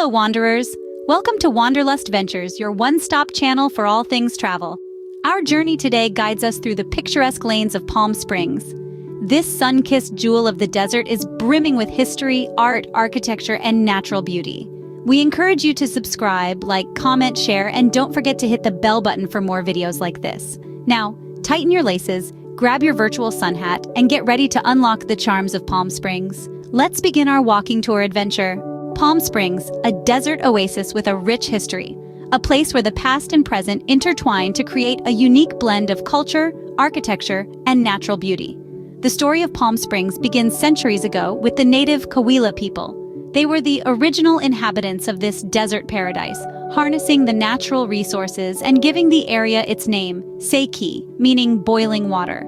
Hello, wanderers! Welcome to Wanderlust Ventures, your one-stop channel for all things travel. Our journey today guides us through the picturesque lanes of Palm Springs. This sun-kissed jewel of the desert is brimming with history, art, architecture, and natural beauty. We encourage you to subscribe, like, comment, share, and don't forget to hit the bell button for more videos like this. Now, tighten your laces, grab your virtual sun hat, and get ready to unlock the charms of Palm Springs. Let's begin our walking tour adventure. Palm Springs, a desert oasis with a rich history. A place where the past and present intertwine to create a unique blend of culture, architecture, and natural beauty. The story of Palm Springs begins centuries ago with the native Cahuilla people. They were the original inhabitants of this desert paradise, harnessing the natural resources and giving the area its name, Sequi, meaning boiling water.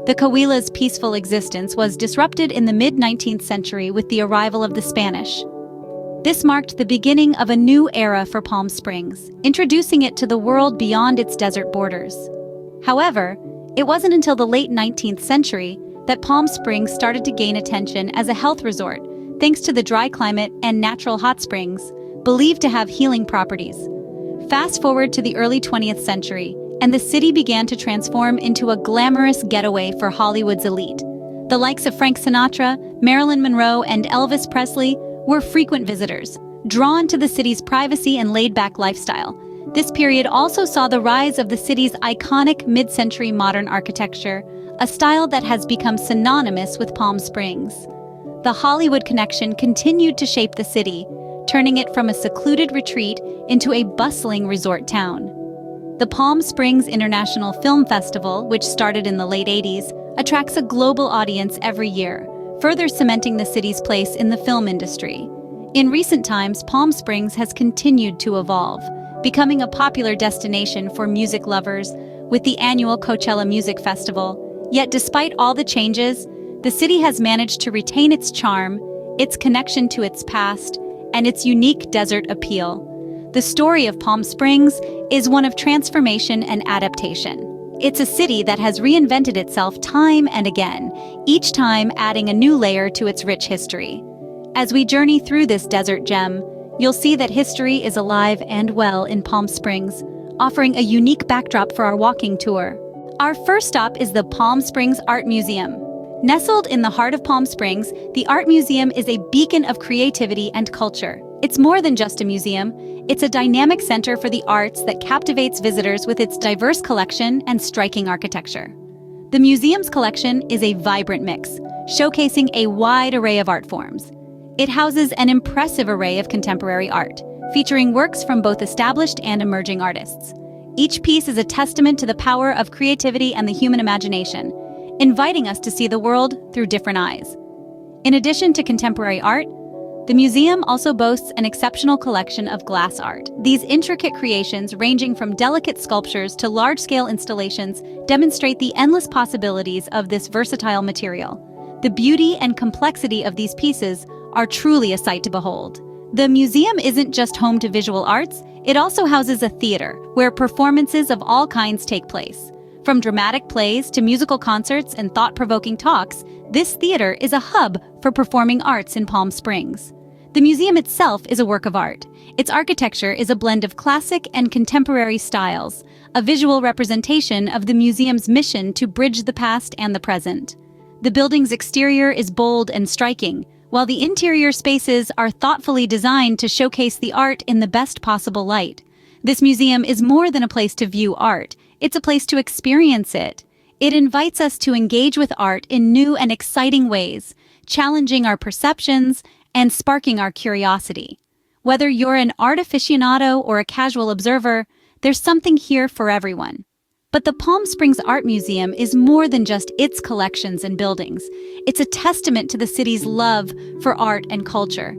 The Cahuilla's peaceful existence was disrupted in the mid-19th century with the arrival of the Spanish. This marked the beginning of a new era for Palm Springs, introducing it to the world beyond its desert borders. However, it wasn't until the late 19th century that Palm Springs started to gain attention as a health resort, thanks to the dry climate and natural hot springs, believed to have healing properties. Fast forward to the early 20th century, and the city began to transform into a glamorous getaway for Hollywood's elite. The likes of Frank Sinatra, Marilyn Monroe, and Elvis Presley were frequent visitors, drawn to the city's privacy and laid-back lifestyle. This period also saw the rise of the city's iconic mid-century modern architecture, a style that has become synonymous with Palm Springs. The Hollywood connection continued to shape the city, turning it from a secluded retreat into a bustling resort town. The Palm Springs International Film Festival, which started in the late 80s, attracts a global audience every year, further cementing the city's place in the film industry. In recent times, Palm Springs has continued to evolve, becoming a popular destination for music lovers with the annual Coachella Music Festival. Yet despite all the changes, the city has managed to retain its charm, its connection to its past, and its unique desert appeal. The story of Palm Springs is one of transformation and adaptation. It's a city that has reinvented itself time and again, each time adding a new layer to its rich history. As we journey through this desert gem, you'll see that history is alive and well in Palm Springs, offering a unique backdrop for our walking tour. Our first stop is the Palm Springs Art Museum. Nestled in the heart of Palm Springs, the Art Museum is a beacon of creativity and culture. It's more than just a museum. It's a dynamic center for the arts that captivates visitors with its diverse collection and striking architecture. The museum's collection is a vibrant mix, showcasing a wide array of art forms. It houses an impressive array of contemporary art, featuring works from both established and emerging artists. Each piece is a testament to the power of creativity and the human imagination, inviting us to see the world through different eyes. In addition to contemporary art, the museum also boasts an exceptional collection of glass art. These intricate creations, ranging from delicate sculptures to large-scale installations, demonstrate the endless possibilities of this versatile material. The beauty and complexity of these pieces are truly a sight to behold. The museum isn't just home to visual arts, it also houses a theater, where performances of all kinds take place. From dramatic plays to musical concerts and thought-provoking talks, this theater is a hub for performing arts in Palm Springs. The museum itself is a work of art. Its architecture is a blend of classic and contemporary styles, a visual representation of the museum's mission to bridge the past and the present. The building's exterior is bold and striking, while the interior spaces are thoughtfully designed to showcase the art in the best possible light. This museum is more than a place to view art. It's a place to experience it. It invites us to engage with art in new and exciting ways, challenging our perceptions and sparking our curiosity. Whether you're an art aficionado or a casual observer, there's something here for everyone. But the Palm Springs Art Museum is more than just its collections and buildings. It's a testament to the city's love for art and culture.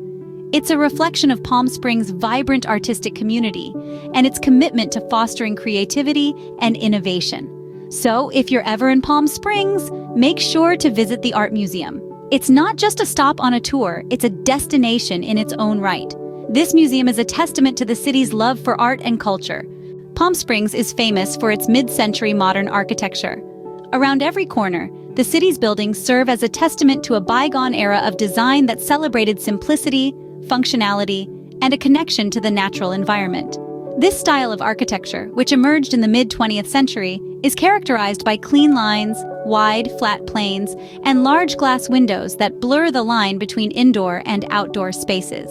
It's a reflection of Palm Springs' vibrant artistic community and its commitment to fostering creativity and innovation. So, if you're ever in Palm Springs, make sure to visit the Art Museum. It's not just a stop on a tour, it's a destination in its own right. This museum is a testament to the city's love for art and culture. Palm Springs is famous for its mid-century modern architecture. Around every corner, the city's buildings serve as a testament to a bygone era of design that celebrated simplicity, functionality, and a connection to the natural environment. This style of architecture, which emerged in the mid-20th century, is characterized by clean lines, wide, flat plains, and large glass windows that blur the line between indoor and outdoor spaces.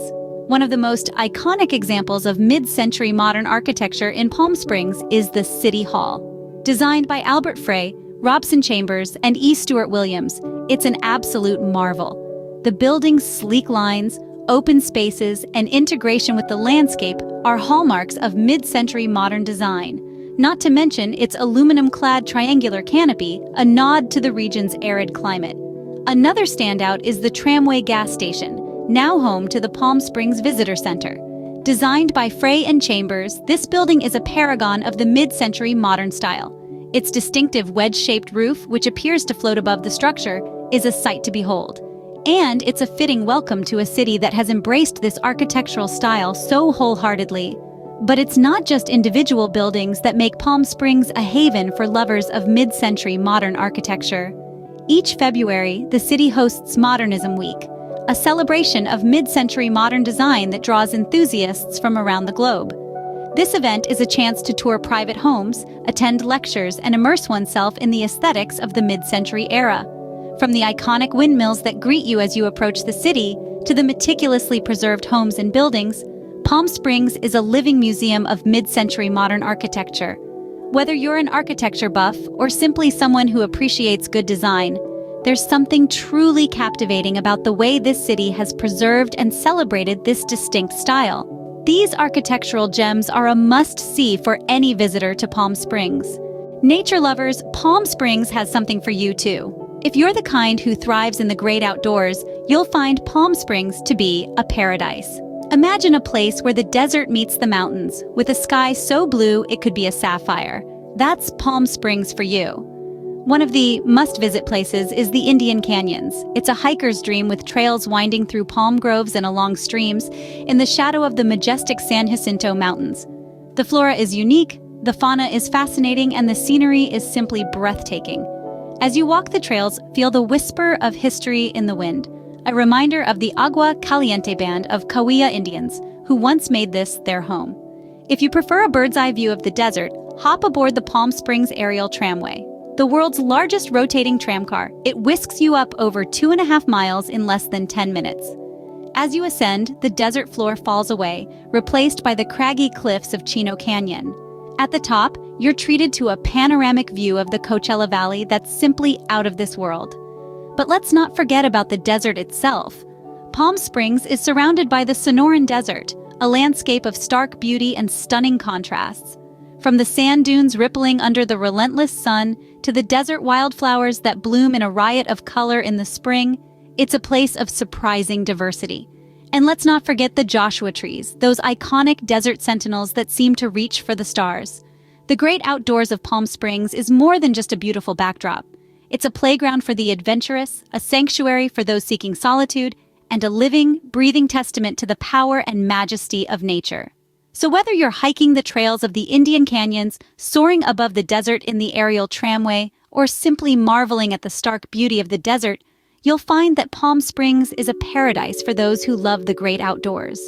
One of the most iconic examples of mid-century modern architecture in Palm Springs is the City Hall. Designed by Albert Frey, Robson Chambers, and E. Stewart Williams, it's an absolute marvel. The building's sleek lines, open spaces, and integration with the landscape are hallmarks of mid-century modern design, not to mention its aluminum-clad triangular canopy, a nod to the region's arid climate. Another standout is the Tramway gas station, now home to the Palm Springs Visitor Center. Designed by Frey and Chambers, this building is a paragon of the mid-century modern style. Its distinctive wedge-shaped roof, which appears to float above the structure, is a sight to behold. And it's a fitting welcome to a city that has embraced this architectural style so wholeheartedly. But it's not just individual buildings that make Palm Springs a haven for lovers of mid-century modern architecture. Each February, the city hosts Modernism Week, a celebration of mid-century modern design that draws enthusiasts from around the globe. This event is a chance to tour private homes, attend lectures, and immerse oneself in the aesthetics of the mid-century era. From the iconic windmills that greet you as you approach the city, to the meticulously preserved homes and buildings, Palm Springs is a living museum of mid-century modern architecture. Whether you're an architecture buff or simply someone who appreciates good design, there's something truly captivating about the way this city has preserved and celebrated this distinct style. These architectural gems are a must-see for any visitor to Palm Springs. Nature lovers, Palm Springs has something for you too. If you're the kind who thrives in the great outdoors, you'll find Palm Springs to be a paradise. Imagine a place where the desert meets the mountains, with a sky so blue it could be a sapphire. That's Palm Springs for you. One of the must-visit places is the Indian Canyons. It's a hiker's dream with trails winding through palm groves and along streams in the shadow of the majestic San Jacinto Mountains. The flora is unique, the fauna is fascinating, and the scenery is simply breathtaking. As you walk the trails, feel the whisper of history in the wind, a reminder of the Agua Caliente band of Cahuilla Indians, who once made this their home. If you prefer a bird's-eye view of the desert, hop aboard the Palm Springs Aerial Tramway. The world's largest rotating tramcar, it whisks you up over 2.5 miles in less than 10 minutes. As you ascend, the desert floor falls away, replaced by the craggy cliffs of Chino Canyon. At the top, you're treated to a panoramic view of the Coachella Valley that's simply out of this world. But let's not forget about the desert itself. Palm Springs is surrounded by the Sonoran Desert, a landscape of stark beauty and stunning contrasts. From the sand dunes rippling under the relentless sun to the desert wildflowers that bloom in a riot of color in the spring, it's a place of surprising diversity. And let's not forget the Joshua trees, those iconic desert sentinels that seem to reach for the stars. The great outdoors of Palm Springs is more than just a beautiful backdrop. It's a playground for the adventurous, a sanctuary for those seeking solitude, and a living, breathing testament to the power and majesty of nature. So whether you're hiking the trails of the Indian Canyons, soaring above the desert in the aerial tramway, or simply marveling at the stark beauty of the desert, you'll find that Palm Springs is a paradise for those who love the great outdoors.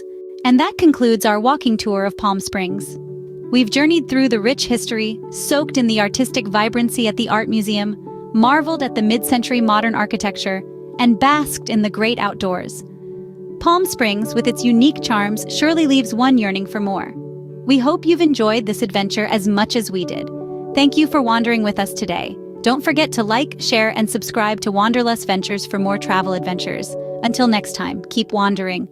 And that concludes our walking tour of Palm Springs. We've journeyed through the rich history, soaked in the artistic vibrancy at the Art Museum, marveled at the mid-century modern architecture, and basked in the great outdoors. Palm Springs, with its unique charms, surely leaves one yearning for more. We hope you've enjoyed this adventure as much as we did. Thank you for wandering with us today. Don't forget to like, share, and subscribe to Wanderlust Ventures for more travel adventures. Until next time, keep wandering.